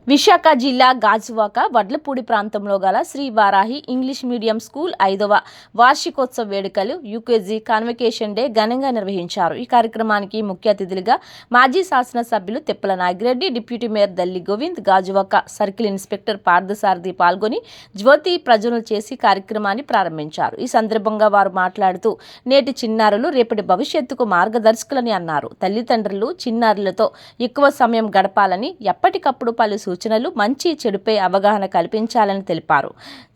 విశాఖ జిల్లా గాజువాక వడ్లపూడి ప్రాంతంలో గల Shri Varahi English medium school 5వ వార్షికోత్సవ వేడుకలు యూకేజీ కాన్వకేషన్ డే ఘనంగా నిర్వహించారు. ఈ కార్యక్రమానికి ముఖ్య అతిథులుగా మాజీ శాసనసభ్యులు Tippala Nagireddy, deputy mayor Dalli Govind, Gajuwaka circle inspector Parthasarathi పాల్గొని జ్యోతి ప్రజ్వలన చేసి కార్యక్రమాన్ని ప్రారంభించారు. ఈ సందర్భంగా వారు మాట్లాడుతూ నేటి చిన్నారులు రేపటి భవిష్యత్తుకు మార్గదర్శకులని అన్నారు. తల్లిదండ్రులు చిన్నారులతో ఎక్కువ సమయం గడపాలని, ఎప్పటికప్పుడు పలు సూచనలు, మంచి చెడుపై అవగాహన కల్పించాలని తెలిపారు.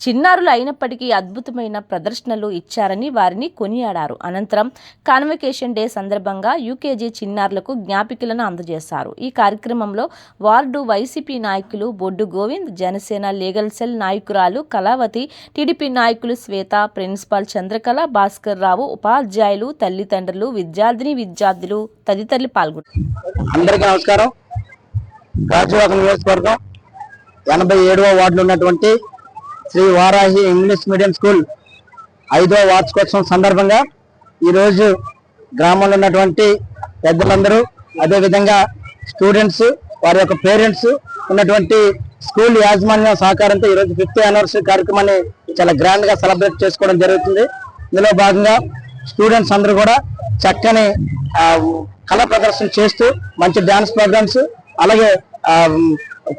చిన్నారులు అయినప్పటికీ అద్భుతమైన ప్రదర్శనలు ఇచ్చారని వారిని కొనియాడారు. అనంతరం కాన్వకేషన్ డే సందర్భంగా యూకేజీ చిన్నారులకు జ్ఞాపికలను అందజేశారు. ఈ కార్యక్రమంలో వార్డు వైసీపీ నాయకులు బొడ్డు గోవింద్, జనసేన లీగల్ సెల్ నాయకురాలు కళావతి, టీడీపీ నాయకులు శ్వేత, ప్రిన్సిపాల్ చంద్రకళ, భాస్కర్ రావు, ఉపాధ్యాయులు, తల్లిదండ్రులు, విద్యార్థులు తదితరులు పాల్గొన్నారు. అందరికీ నమస్కారం. గాజువాక నియోజకవర్గం 87వ వార్డులో ఉన్నటువంటి Shri Varahi English medium school 5వ వార్షికోత్సవం సందర్భంగా ఈరోజు గ్రామంలో ఉన్నటువంటి పెద్దలందరూ, అదేవిధంగా స్టూడెంట్స్, వారి యొక్క పేరెంట్స్, ఉన్నటువంటి స్కూల్ యాజమాన్య సహకారంతో ఈరోజు 5th యానివర్సరీ కార్యక్రమాన్ని చాలా గ్రాండ్ గా సెలబ్రేట్ చేసుకోవడం జరుగుతుంది. ఇందులో భాగంగా స్టూడెంట్స్ అందరూ కూడా చక్కని కళా ప్రదర్శన చేస్తూ మంచి డాన్స్ ప్రోగ్రామ్స్, అలాగే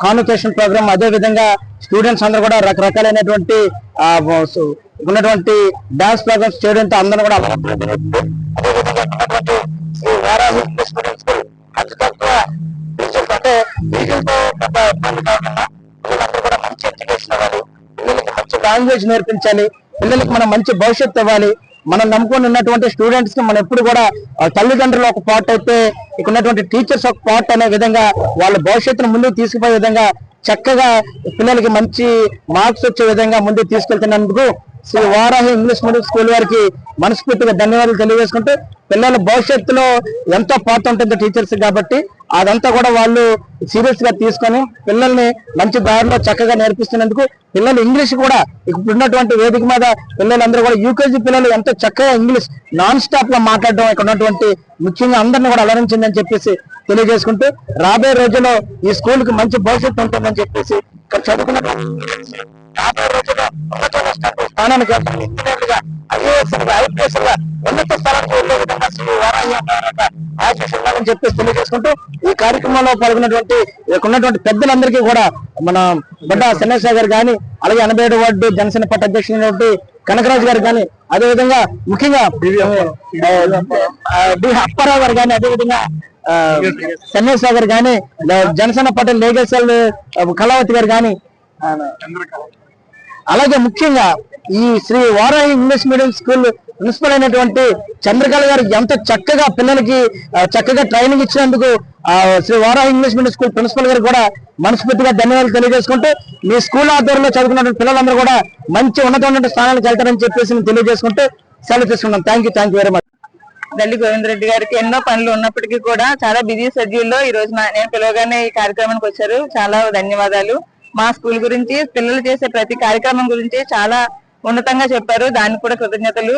కాన్వకేషన్ ప్రోగ్రామ్, అదే విధంగా స్టూడెంట్స్ అందరూ కూడా రకరకాలైనటువంటి ఉన్నటువంటి డాన్స్ ప్రోగ్రామ్స్ చేయడంతో అందరూ కూడా మంచి ఎడ్యుకేషన్ ఇవ్వాలి, పిల్లలకి మంచి లాంగ్వేజ్ నేర్పించాలి, పిల్లలకి మనం మంచి భవిష్యత్తు ఇవ్వాలి. మనం నమ్ముకొని ఉన్నటువంటి స్టూడెంట్స్ కి మనం ఎప్పుడు కూడా తల్లిదండ్రులు ఒక పార్ట్ అయితే ఇక్కడ ఉన్నటువంటి టీచర్స్ ఒక పార్ట్ అనే విధంగా వాళ్ళ భవిష్యత్తును ముందుకు తీసుకుపోయే విధంగా చక్కగా పిల్లలకి మంచి మార్క్స్ వచ్చే విధంగా ముందుకు తీసుకెళ్తున్నందుకు Shri Varahi English medium school వారికి మనస్ఫూర్తిగా ధన్యవాదాలు తెలియజేసుకుంటూ, పిల్లల భవిష్యత్తులో ఎంతో పాత్ర ఉంటుంది టీచర్స్ కాబట్టి అదంతా కూడా వాళ్ళు సీరియస్ గా తీసుకొని పిల్లల్ని మంచి దారిలో చక్కగా నేర్పిస్తున్నందుకు, పిల్లలు ఇంగ్లీష్ కూడా ఇప్పుడు ఉన్నటువంటి వేదిక మీద పిల్లలందరూ కూడా యూకేజీ పిల్లలు ఎంతో చక్కగా ఇంగ్లీష్ నాన్ స్టాప్ గా మాట్లాడడం ఇక్కడ ఉన్నటువంటి ముఖ్యంగా అందరినీ కూడా అలరించిందని చెప్పేసి తెలియజేసుకుంటూ, రాబోయే రోజుల్లో ఈ స్కూల్ కి మంచి భవిష్యత్తు ఉంటుందని చెప్పేసి ఇక్కడ చదువుకున్న స్థానానికి ఉన్నత స్థానానికి వెళ్ళే విధంగా ఆశిస్తున్నారని చెప్పేసి తెలియజేసుకుంటూ, ఈ కార్యక్రమంలో పాల్గొన్నటువంటి ఉన్నటువంటి పెద్దలందరికీ కూడా మన బొడ్డ శనేశ్వర గారు కానీ, అలాగే 87 వార్డు జనసేన పార్టీ అధ్యక్షుడు కనకరాజు గారు కానీ, అదేవిధంగా ముఖ్యంగా అప్పారావు గారు కానీ, అదేవిధంగా శనేశ్వర గారు కానీ, Janasena party legal cell Kalavathi గారు కానీ, అలాగే ముఖ్యంగా ఈ Shri Varahi English medium school principal అయినటువంటి చంద్రకళ గారు ఎంత చక్కగా పిల్లలకి చక్కగా ట్రైనింగ్ ఇచ్చినందుకు Shri Varahi English medium school principal గారు కూడా మనస్ఫూర్తిగా ధన్యవాదాలు తెలియజేసుకుంటూ, మీ స్కూల్ ఆధ్వర్యంలో చదువుకున్నటువంటి పిల్లలందరూ కూడా మంచి ఉన్నతమైన స్థానాలకు వెళ్తారని చెప్పేసి నేను తెలియజేసుకుంటూ సెలవు తీసుకున్నాను. Thank you very much. Dalli Govinda Reddy గారికి ఎన్నో పనులు ఉన్నప్పటికీ కూడా చాలా బిజీ షెడ్యూల్లో ఈ రోజు నేను పిలవగానే ఈ కార్యక్రమానికి వచ్చారు. చాలా ధన్యవాదాలు. మా స్కూల్ గురించి, పిల్లలు చేసే ప్రతి కార్యక్రమం గురించి చాలా ఉన్నతంగా చెప్పారు. దానికి కూడా కృతజ్ఞతలు.